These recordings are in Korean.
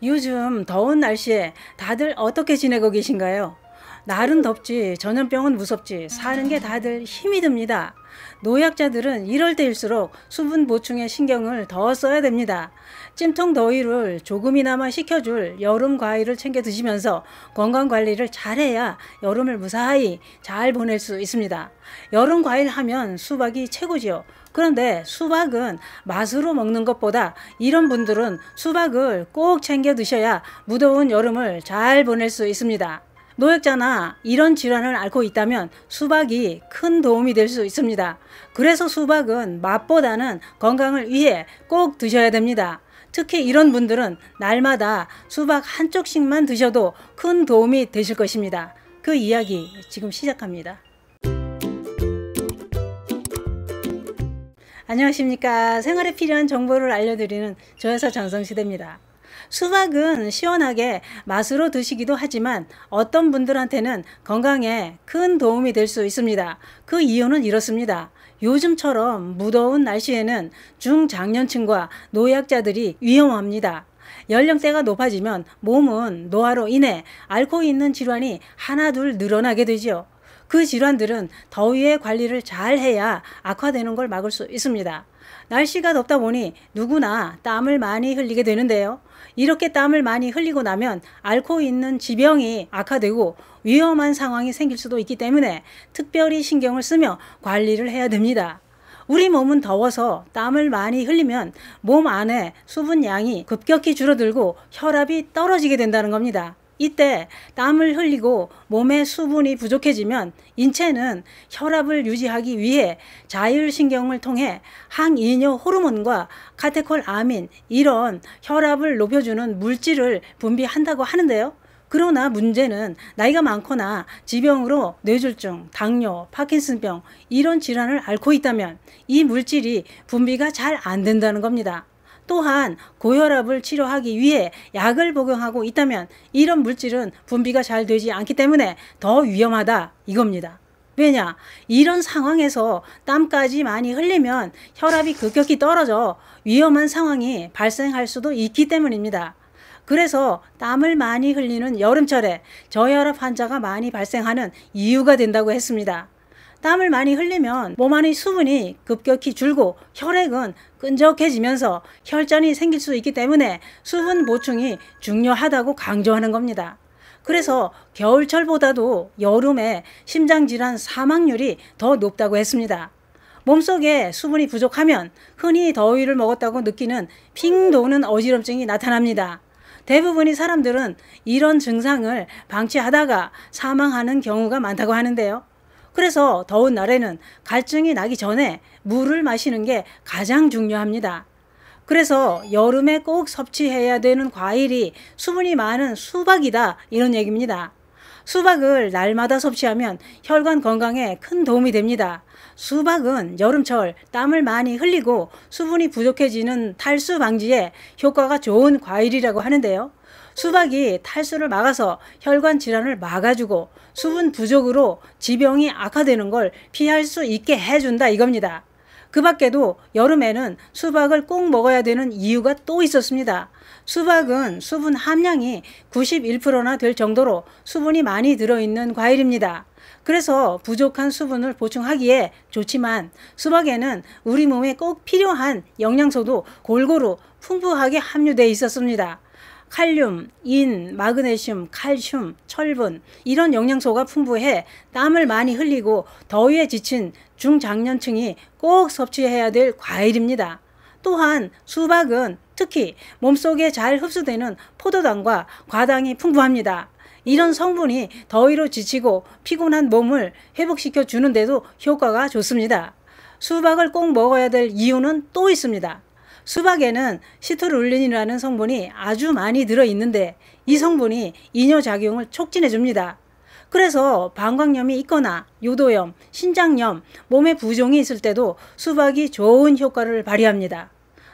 요즘 더운 날씨에 다들 어떻게 지내고 계신가요? 날은 덥지 전염병은 무섭지 사는 게 다들 힘이 듭니다. 노약자들은 이럴 때일수록 수분 보충에 신경을 더 써야 됩니다. 찜통 더위를 조금이나마 식혀줄 여름 과일을 챙겨 드시면서 건강관리를 잘해야 여름을 무사히 잘 보낼 수 있습니다. 여름 과일 하면 수박이 최고지요. 그런데 수박은 맛으로 먹는 것보다 이런 분들은 수박을 꼭 챙겨 드셔야 무더운 여름을 잘 보낼 수 있습니다. 노약자나 이런 질환을 앓고 있다면 수박이 큰 도움이 될 수 있습니다. 그래서 수박은 맛보다는 건강을 위해 꼭 드셔야 됩니다. 특히 이런 분들은 날마다 수박 한 쪽씩만 드셔도 큰 도움이 되실 것입니다. 그 이야기 지금 시작합니다. 안녕하십니까. 생활에 필요한 정보를 알려드리는 조여사 전성시대입니다. 수박은 시원하게 맛으로 드시기도 하지만 어떤 분들한테는 건강에 큰 도움이 될 수 있습니다. 그 이유는 이렇습니다. 요즘처럼 무더운 날씨에는 중장년층과 노약자들이 위험합니다. 연령대가 높아지면 몸은 노화로 인해 앓고 있는 질환이 하나둘 늘어나게 되죠. 그 질환들은 더위의 관리를 잘 해야 악화되는 걸 막을 수 있습니다. 날씨가 덥다 보니 누구나 땀을 많이 흘리게 되는데요. 이렇게 땀을 많이 흘리고 나면 앓고 있는 지병이 악화되고 위험한 상황이 생길 수도 있기 때문에 특별히 신경을 쓰며 관리를 해야 됩니다. 우리 몸은 더워서 땀을 많이 흘리면 몸 안에 수분 양이 급격히 줄어들고 혈압이 떨어지게 된다는 겁니다. 이때 땀을 흘리고 몸에 수분이 부족해지면 인체는 혈압을 유지하기 위해 자율신경을 통해 항이뇨 호르몬과 카테콜아민 이런 혈압을 높여주는 물질을 분비한다고 하는데요. 그러나 문제는 나이가 많거나 지병으로 뇌졸중, 당뇨, 파킨슨병 이런 질환을 앓고 있다면 이 물질이 분비가 잘 안 된다는 겁니다. 또한 고혈압을 치료하기 위해 약을 복용하고 있다면 이런 물질은 분비가 잘 되지 않기 때문에 더 위험하다 이겁니다. 왜냐? 이런 상황에서 땀까지 많이 흘리면 혈압이 급격히 떨어져 위험한 상황이 발생할 수도 있기 때문입니다. 그래서 땀을 많이 흘리는 여름철에 저혈압 환자가 많이 발생하는 이유가 된다고 했습니다. 땀을 많이 흘리면 몸 안의 수분이 급격히 줄고 혈액은 끈적해지면서 혈전이 생길 수 있기 때문에 수분 보충이 중요하다고 강조하는 겁니다. 그래서 겨울철보다도 여름에 심장질환 사망률이 더 높다고 했습니다. 몸속에 수분이 부족하면 흔히 더위를 먹었다고 느끼는 핑 도는 어지럼증이 나타납니다. 대부분의 사람들은 이런 증상을 방치하다가 사망하는 경우가 많다고 하는데요. 그래서 더운 날에는 갈증이 나기 전에 물을 마시는 게 가장 중요합니다. 그래서 여름에 꼭 섭취해야 되는 과일이 수분이 많은 수박이다 이런 얘기입니다. 수박을 날마다 섭취하면 혈관 건강에 큰 도움이 됩니다. 수박은 여름철 땀을 많이 흘리고 수분이 부족해지는 탈수 방지에 효과가 좋은 과일이라고 하는데요. 수박이 탈수를 막아서 혈관 질환을 막아주고 수분 부족으로 지병이 악화되는 걸 피할 수 있게 해준다 이겁니다. 그 밖에도 여름에는 수박을 꼭 먹어야 되는 이유가 또 있었습니다. 수박은 수분 함량이 91%나 될 정도로 수분이 많이 들어있는 과일입니다. 그래서 부족한 수분을 보충하기에 좋지만 수박에는 우리 몸에 꼭 필요한 영양소도 골고루 풍부하게 함유되어 있었습니다. 칼륨, 인, 마그네슘, 칼슘, 철분 이런 영양소가 풍부해 땀을 많이 흘리고 더위에 지친 중장년층이 꼭 섭취해야 될 과일입니다. 또한 수박은 특히 몸속에 잘 흡수되는 포도당과 과당이 풍부합니다. 이런 성분이 더위로 지치고 피곤한 몸을 회복시켜 주는데도 효과가 좋습니다. 수박을 꼭 먹어야 될 이유는 또 있습니다. 수박에는 시트룰린이라는 성분이 아주 많이 들어있는데 이 성분이 이뇨작용을 촉진해 줍니다. 그래서 방광염이 있거나 요도염, 신장염, 몸에 부종이 있을 때도 수박이 좋은 효과를 발휘합니다.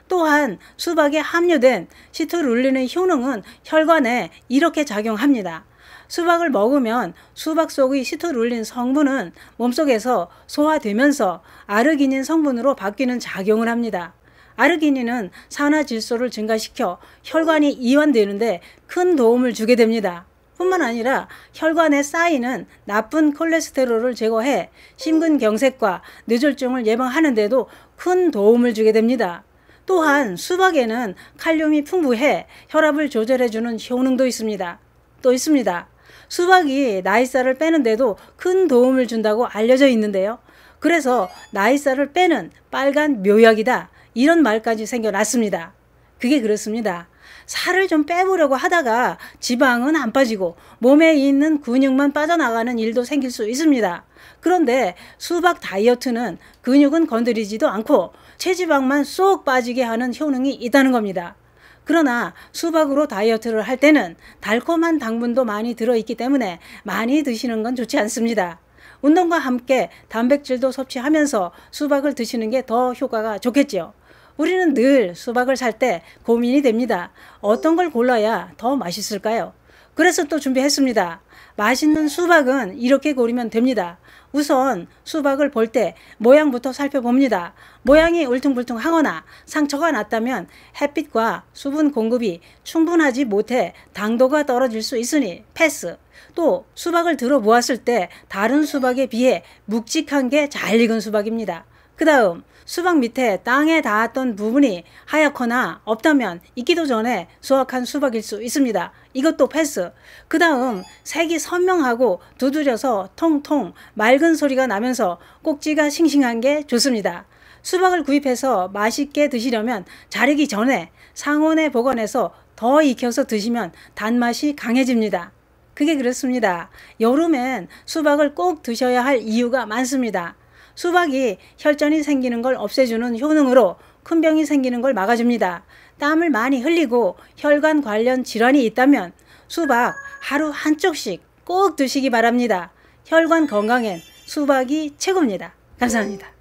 또한 수박에 함유된 시트룰린의 효능은 혈관에 이렇게 작용합니다. 수박을 먹으면 수박 속의 시트룰린 성분은 몸속에서 소화되면서 아르기닌 성분으로 바뀌는 작용을 합니다. 아르기닌은 산화질소를 증가시켜 혈관이 이완되는데 큰 도움을 주게 됩니다. 뿐만 아니라 혈관에 쌓이는 나쁜 콜레스테롤을 제거해 심근경색과 뇌졸중을 예방하는 데도 큰 도움을 주게 됩니다. 또한 수박에는 칼륨이 풍부해 혈압을 조절해주는 효능도 있습니다. 또 있습니다. 수박이 나이살을 빼는 데도 큰 도움을 준다고 알려져 있는데요. 그래서 나이살을 빼는 빨간 묘약이다, 이런 말까지 생겨났습니다. 그게 그렇습니다. 살을 좀 빼보려고 하다가 지방은 안 빠지고 몸에 있는 근육만 빠져나가는 일도 생길 수 있습니다. 그런데 수박 다이어트는 근육은 건드리지도 않고 체지방만 쏙 빠지게 하는 효능이 있다는 겁니다. 그러나 수박으로 다이어트를 할 때는 달콤한 당분도 많이 들어있기 때문에 많이 드시는 건 좋지 않습니다. 운동과 함께 단백질도 섭취하면서 수박을 드시는 게 더 효과가 좋겠지요. 우리는 늘 수박을 살 때 고민이 됩니다. 어떤 걸 골라야 더 맛있을까요? 그래서 또 준비했습니다. 맛있는 수박은 이렇게 고르면 됩니다. 우선 수박을 볼 때 모양부터 살펴봅니다. 모양이 울퉁불퉁하거나 상처가 났다면 햇빛과 수분 공급이 충분하지 못해 당도가 떨어질 수 있으니 패스. 또 수박을 들어 보았을 때 다른 수박에 비해 묵직한 게 잘 익은 수박입니다. 그 다음 수박 밑에 땅에 닿았던 부분이 하얗거나 없다면 익기도 전에 수확한 수박일 수 있습니다. 이것도 패스. 그 다음 색이 선명하고 두드려서 통통 맑은 소리가 나면서 꼭지가 싱싱한 게 좋습니다. 수박을 구입해서 맛있게 드시려면 자르기 전에 상온에 보관해서 더 익혀서 드시면 단맛이 강해집니다. 그게 그렇습니다. 여름엔 수박을 꼭 드셔야 할 이유가 많습니다. 수박이 혈전이 생기는 걸 없애주는 효능으로 큰 병이 생기는 걸 막아줍니다. 땀을 많이 흘리고 혈관 관련 질환이 있다면 수박 하루 한 쪽씩 꼭 드시기 바랍니다. 혈관 건강엔 수박이 최고입니다. 감사합니다.